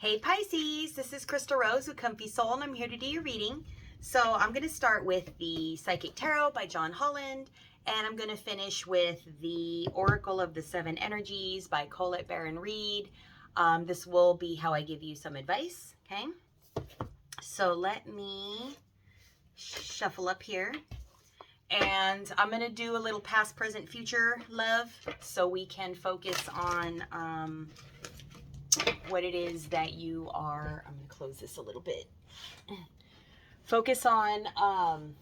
Hey Pisces, this is Crystal Rose with Comfy Soul, and I'm here to do your reading. So I'm going to start with the Psychic Tarot by John Holland, and I'm going to finish with the Oracle of the Seven Energies by Colette Baron Reed. This will be how I give you some advice, okay? So let me shuffle up here, and I'm going to do a little past, present, future love so we can focus on what it is that you are. I'm going to close this a little bit. Focus on,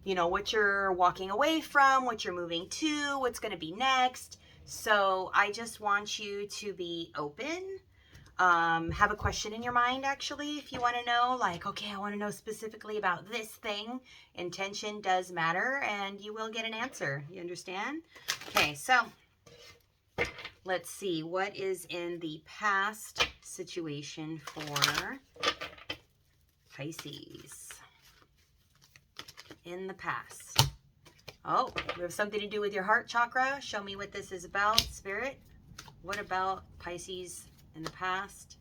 you know, what you're walking away from, what you're moving to, what's going to be next. So I just want you to be open. Have a question in your mind, actually, if you want to know, like, okay, I want to know specifically about this thing. Intention does matter, and you will get an answer. You understand? Okay, so let's see, what is in the past situation for Pisces? In the past. Oh, we have something to do with your heart chakra. Show me what this is about, Spirit. What about Pisces in the past?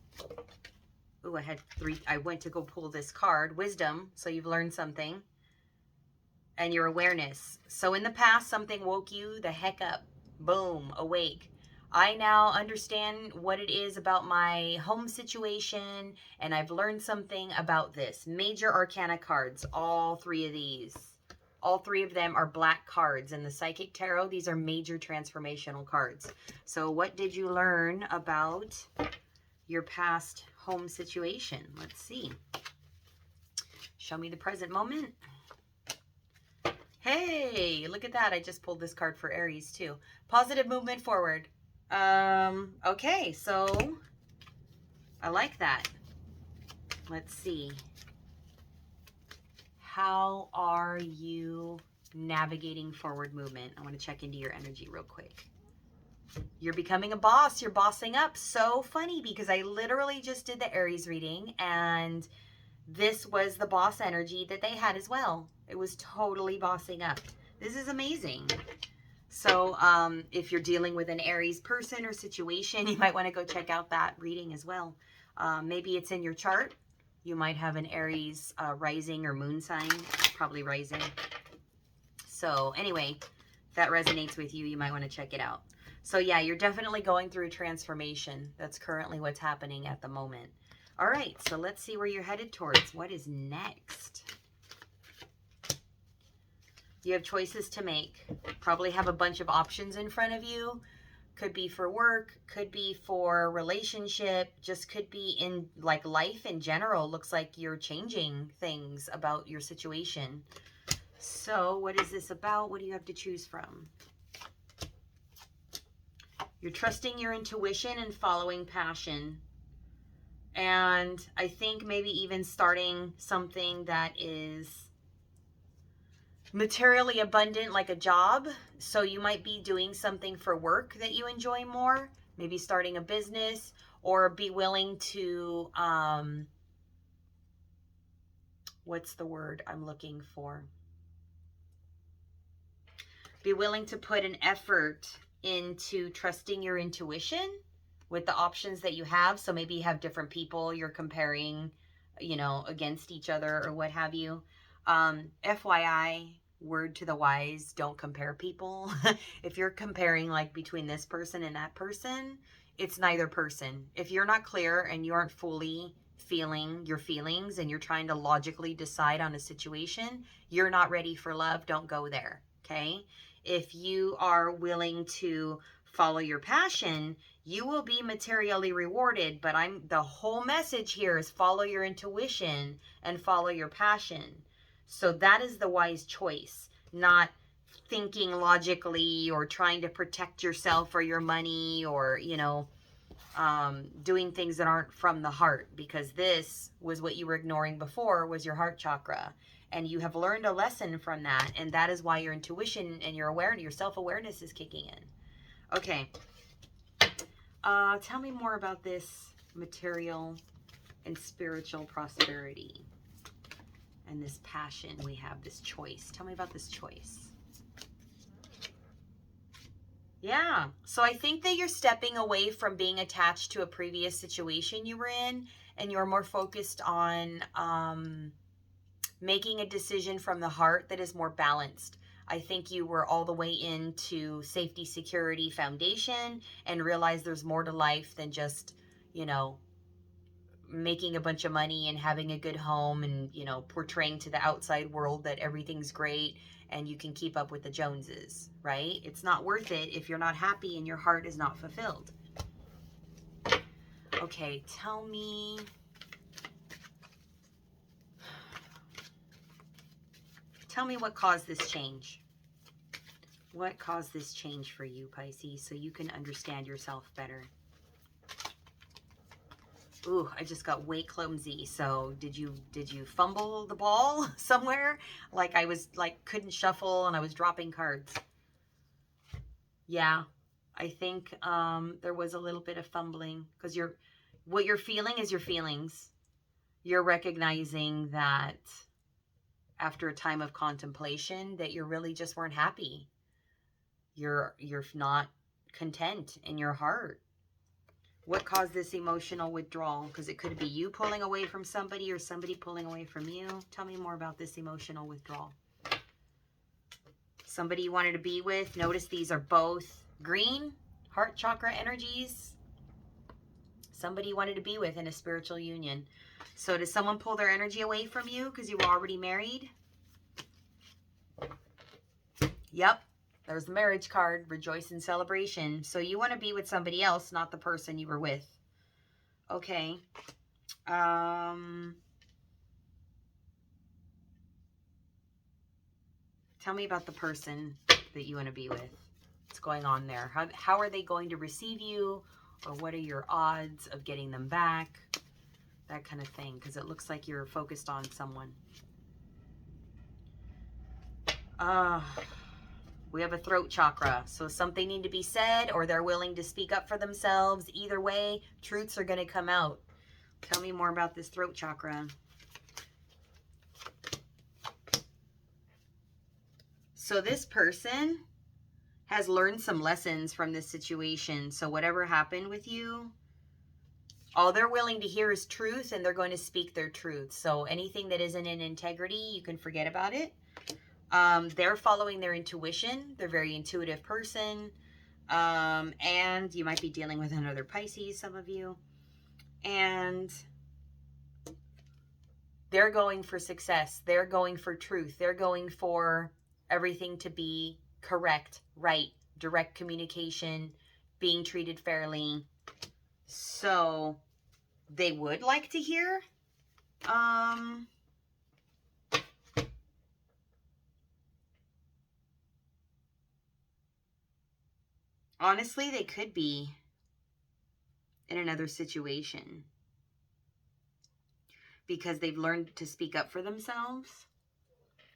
Oh, I had three. I went to go pull this card. Wisdom. So you've learned something. And your awareness. So in the past, something woke you the heck up. Boom, awake. I now understand what it is about my home situation, and I've learned something about this. Major Arcana cards, all three of these. All three of them are black cards. In the Psychic Tarot, these are major transformational cards. So what did you learn about your past home situation? Let's see. Show me the present moment. Hey, look at that. I just pulled this card for Aries too. Positive movement forward. Okay, so I like that. Let's see. How are you navigating forward movement? I want to check into your energy real quick. You're becoming a boss. You're bossing up. So funny because I literally just did the Aries reading, and this was the boss energy that they had as well. It was totally bossing up. This is amazing. So if you're dealing with an Aries person or situation, you might want to go check out that reading as well. Maybe it's in your chart. You might have an Aries rising or moon sign, probably rising. So anyway, if that resonates with you, you might want to check it out. So yeah, you're definitely going through a transformation. That's currently what's happening at the moment. All right, so let's see where you're headed towards. What is next? You have choices to make. Probably have a bunch of options in front of you. Could be for work, could be for relationship, just could be in like life in general. Looks like you're changing things about your situation. So what is this about? What do you have to choose from? You're trusting your intuition and following passion. And I think maybe even starting something that is materially abundant, like a job. So you might be doing something for work that you enjoy more, maybe starting a business, or be willing to what's the word I'm looking for? Be willing to put an effort into trusting your intuition with the options that you have. So maybe you have different people you're comparing, you know, against each other or what have you. FYI, word to the wise, don't compare people. If you're comparing like between this person and that person, it's neither person. If you're not clear and you aren't fully feeling your feelings and you're trying to logically decide on a situation, you're not ready for love. Don't go there. Okay. If you are willing to follow your passion, you will be materially rewarded. But the whole message here is follow your intuition and follow your passion. So that is the wise choice, not thinking logically or trying to protect yourself or your money or, you know, doing things that aren't from the heart, because this was what you were ignoring before, was your heart chakra. And you have learned a lesson from that. And that is why your intuition and your awareness, your self-awareness is kicking in. Okay. Tell me more about this material and spiritual prosperity. And this passion we have, this choice. Tell me about this choice. Yeah. So I think that you're stepping away from being attached to a previous situation you were in, and you're more focused on making a decision from the heart that is more balanced. I think you were all the way into safety, security, foundation, and realize there's more to life than just, you know, making a bunch of money and having a good home and, you know, portraying to the outside world that everything's great and you can keep up with the Joneses, right? It's not worth it if you're not happy and your heart is not fulfilled. Okay, tell me what caused this change. What caused this change for you, Pisces, so you can understand yourself better? Ooh, I just got way clumsy. So did you fumble the ball somewhere? Like I was like couldn't shuffle and I was dropping cards. Yeah, I think there was a little bit of fumbling because what you're feeling is your feelings. You're recognizing that after a time of contemplation that you really just weren't happy. You're not content in your heart. What caused this emotional withdrawal? Because it could be you pulling away from somebody or somebody pulling away from you. Tell me more about this emotional withdrawal. Somebody you wanted to be with. Notice these are both green, heart chakra energies. Somebody you wanted to be with in a spiritual union. So does someone pull their energy away from you because you were already married? Yep. There's the marriage card, rejoice in celebration. So you want to be with somebody else, not the person you were with. Okay. Tell me about the person that you want to be with. What's going on there? How are they going to receive you? Or what are your odds of getting them back? That kind of thing. Because it looks like you're focused on someone. We have a throat chakra. So something need to be said or they're willing to speak up for themselves. Either way, truths are going to come out. Tell me more about this throat chakra. So this person has learned some lessons from this situation. So whatever happened with you, all they're willing to hear is truth and they're going to speak their truth. So anything that isn't in integrity, you can forget about it. They're following their intuition. They're a very intuitive person. And you might be dealing with another Pisces, some of you. And they're going for success. They're going for truth. They're going for everything to be correct, right, direct communication, being treated fairly. So they would like to hear. Honestly, they could be in another situation because they've learned to speak up for themselves.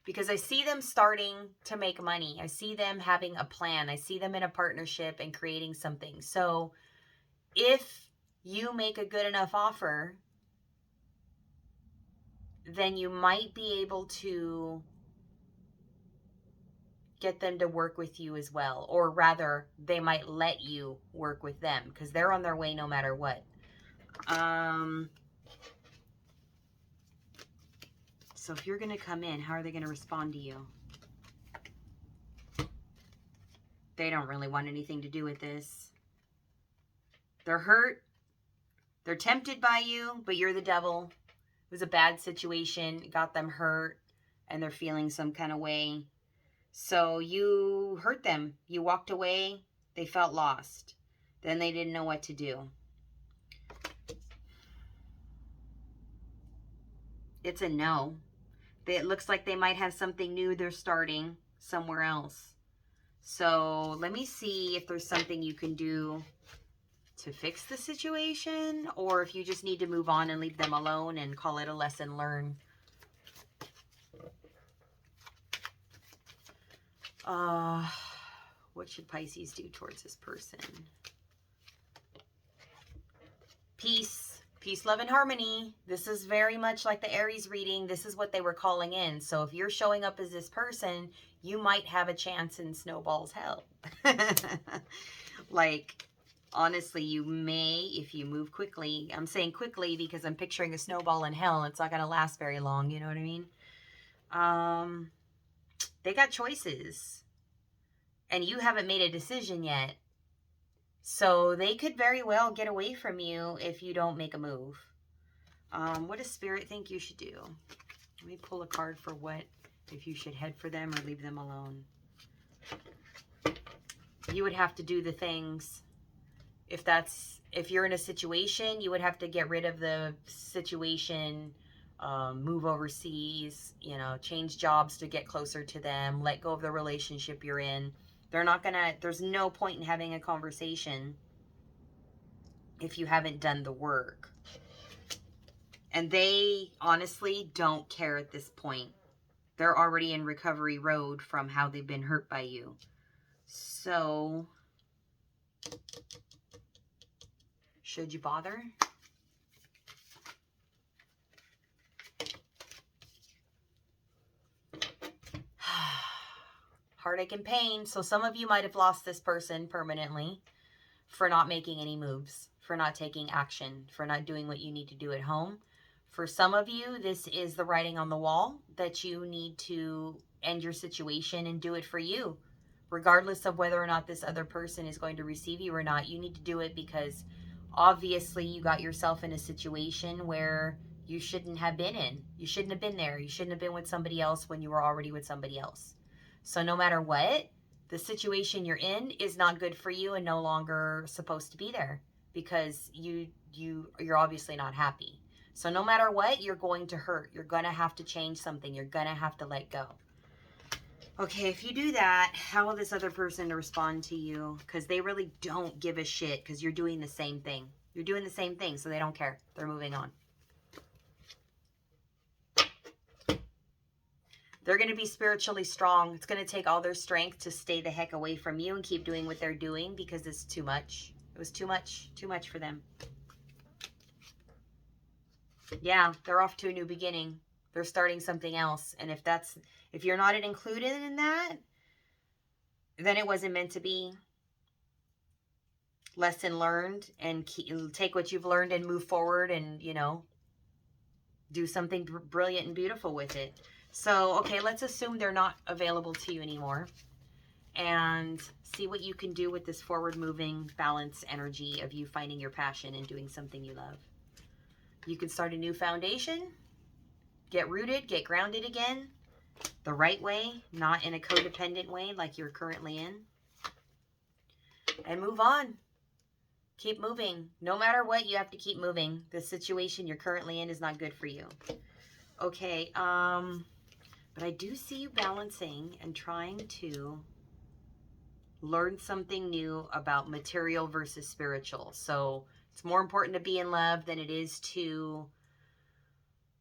Because I see them starting to make money. I see them having a plan. I see them in a partnership and creating something. So if you make a good enough offer, then you might be able to get them to work with you as well. Or rather, they might let you work with them because they're on their way no matter what. So if you're going to come in, how are they going to respond to you? They don't really want anything to do with this. They're hurt. They're tempted by you, but you're the devil. It was a bad situation. It got them hurt, and they're feeling some kind of way. So you hurt them. You walked away. They felt lost. Then they didn't know what to do. It's a no. It looks like they might have something new they're starting somewhere else. So let me see if there's something you can do to fix the situation, or if you just need to move on and leave them alone and call it a lesson learned. What should Pisces do towards this person? Peace, Peace, love, and harmony. This is very much like the Aries reading. This is what they were calling in. So if you're showing up as this person, you might have a chance in snowball's hell. Like, honestly, you may, if you move quickly. I'm saying quickly because I'm picturing a snowball in hell. It's not going to last very long. You know what I mean? They got choices. And you haven't made a decision yet. So they could very well get away from you if you don't make a move. What does Spirit think you should do? Let me pull a card for what, if you should head for them or leave them alone. You would have to do the things. If you're in a situation, you would have to get rid of the situation, move overseas, you know, change jobs to get closer to them, let go of the relationship you're in. They're not gonna, there's no point in having a conversation if you haven't done the work. And they honestly don't care at this point. They're already in recovery road from how they've been hurt by you. So, should you bother? Heartache and pain. So some of you might have lost this person permanently for not making any moves, for not taking action, for not doing what you need to do at home. For some of you, this is the writing on the wall that you need to end your situation and do it for you. Regardless of whether or not this other person is going to receive you or not, you need to do it because obviously you got yourself in a situation where you shouldn't have been in. You shouldn't have been there. You shouldn't have been with somebody else when you were already with somebody else. So no matter what, the situation you're in is not good for you and no longer supposed to be there because you're obviously not happy. So no matter what, you're going to hurt. You're going to have to change something. You're going to have to let go. Okay, if you do that, how will this other person respond to you? Because they really don't give a shit because you're doing the same thing. You're doing the same thing, so they don't care. They're moving on. They're going to be spiritually strong. It's going to take all their strength to stay the heck away from you and keep doing what they're doing because it's too much. It was too much for them. Yeah, they're off to a new beginning. They're starting something else. And if you're not included in that, then it wasn't meant to be. Lesson learned, and take what you've learned and move forward and, you know, do something brilliant and beautiful with it. So, okay, let's assume they're not available to you anymore and see what you can do with this forward moving balance energy of you finding your passion and doing something you love. You can start a new foundation, get rooted, get grounded again, the right way, not in a codependent way like you're currently in, and move on. Keep moving. No matter what, you have to keep moving. The situation you're currently in is not good for you. Okay, but I do see you balancing and trying to learn something new about material versus spiritual. So it's more important to be in love than it is to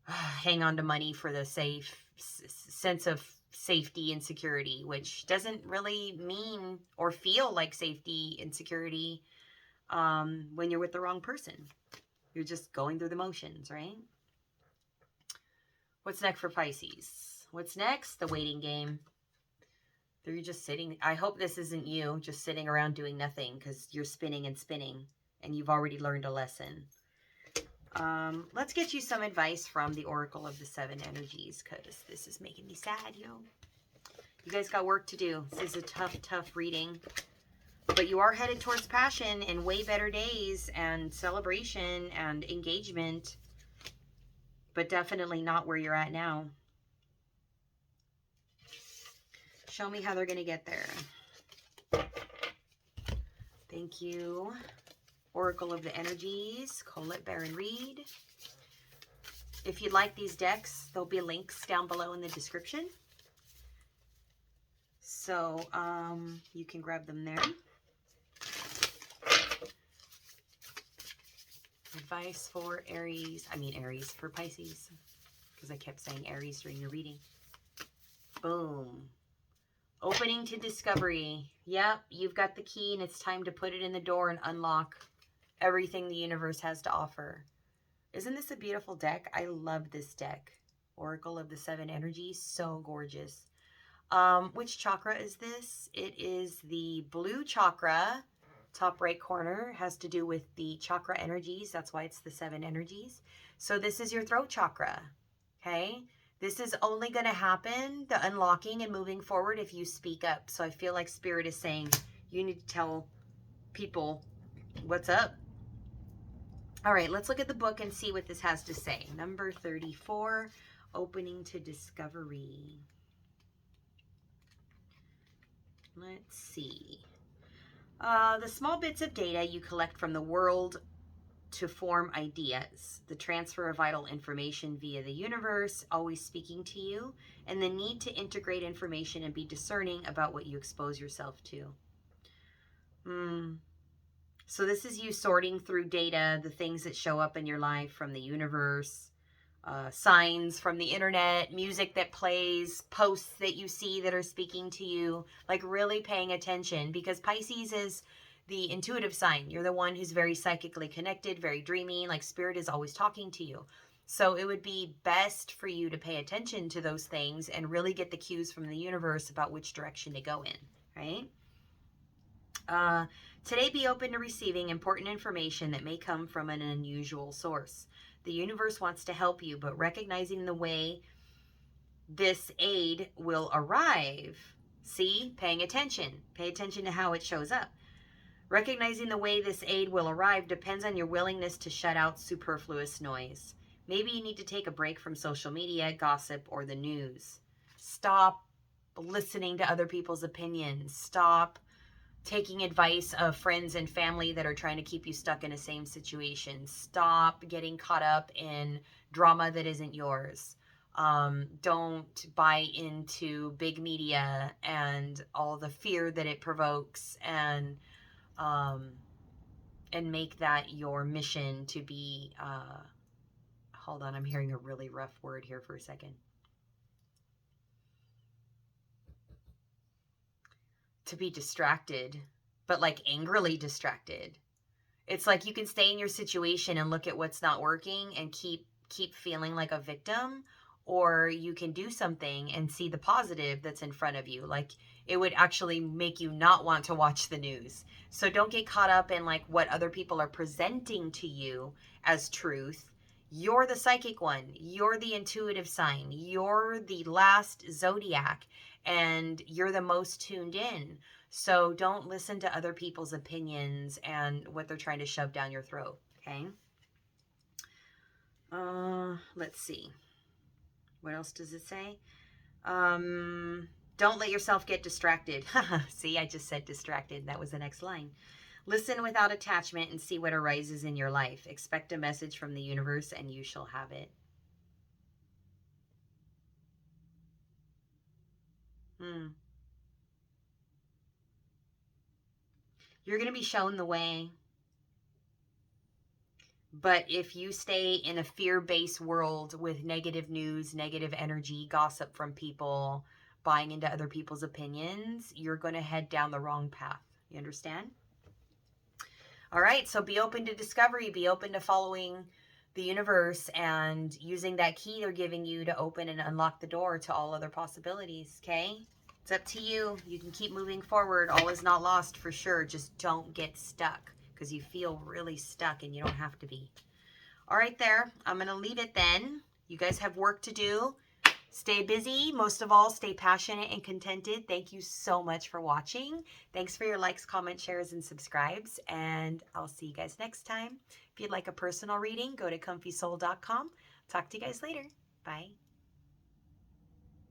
hang on to money for the sense of safety and security, which doesn't really mean or feel like safety and security when you're with the wrong person. You're just going through the motions, right? What's next for Pisces? What's next? The waiting game. They're just sitting. I hope this isn't you just sitting around doing nothing because you're spinning and spinning and you've already learned a lesson. Let's get you some advice from the Oracle of the Seven Energies because this is making me sad, yo. You guys got work to do. This is a tough reading. But you are headed towards passion and way better days and celebration and engagement. But definitely not where you're at now. Show me how they're going to get there. Thank you. Oracle of the Energies, Colette Baron Reed. If you'd like these decks, there'll be links down below in the description. So you can grab them there. Advice for Aries, for Pisces, because I kept saying Aries during the reading. Boom. Opening to discovery. Yep, you've got the key and it's time to put it in the door and unlock everything the universe has to offer. Isn't this a beautiful deck? I love this deck. Oracle of the Seven Energies, so gorgeous. Which chakra is this? It is the blue chakra, top right corner, has to do with the chakra energies. That's why it's the seven energies. So this is your throat chakra, okay? This is only going to happen, the unlocking and moving forward, if you speak up. So I feel like Spirit is saying you need to tell people what's up. All right, let's look at the book and see what this has to say. Number 34, opening to discovery. Let's see. The small bits of data you collect from the world to form ideas, the transfer of vital information via the universe, always speaking to you, and the need to integrate information and be discerning about what you expose yourself to. So this is you sorting through data, the things that show up in your life from the universe, signs from the internet, music that plays, posts that you see that are speaking to you, like really paying attention, because Pisces is the intuitive sign. You're the one who's very psychically connected, very dreamy, like Spirit is always talking to you. So it would be best for you to pay attention to those things and really get the cues from the universe about which direction to go in, right? Today, be open to receiving important information that may come from an unusual source. The universe wants to help you, but recognizing the way this aid will arrive. See, paying attention. Pay attention to how it shows up. Recognizing the way this aid will arrive depends on your willingness to shut out superfluous noise. Maybe you need to take a break from social media, gossip, or the news. Stop listening to other people's opinions. Stop taking advice of friends and family that are trying to keep you stuck in the same situation. Stop getting caught up in drama that isn't yours. Don't buy into big media and all the fear that it provokes, and make that your mission to be, hold on, I'm hearing a really rough word here for a second. To be distracted, but like angrily distracted. It's like you can stay in your situation and look at what's not working and keep feeling like a victim, or you can do something and see the positive that's in front of you. Like it would actually make you not want to watch the news. So don't get caught up in like what other people are presenting to you as truth. You're the psychic one. You're the intuitive sign. You're the last zodiac, and you're the most tuned in. So don't listen to other people's opinions and what they're trying to shove down your throat, okay? Let's see. What else does it say? Don't let yourself get distracted. See, I just said distracted. That was the next line. Listen without attachment and see what arises in your life. Expect a message from the universe and you shall have it. You're going to be shown the way. But if you stay in a fear-based world with negative news, negative energy, gossip from people, buying into other people's opinions, you're going to head down the wrong path. You understand? All right, so be open to discovery. Be open to following the universe and using that key they're giving you to open and unlock the door to all other possibilities, okay? It's up to you. You can keep moving forward. All is not lost for sure. Just don't get stuck, because you feel really stuck and you don't have to be. All right, there. I'm going to leave it then. You guys have work to do. Stay busy. Most of all, stay passionate and contented. Thank you so much for watching. Thanks for your likes, comments, shares, and subscribes. And I'll see you guys next time. If you'd like a personal reading, go to comfysoul.com. Talk to you guys later. Bye.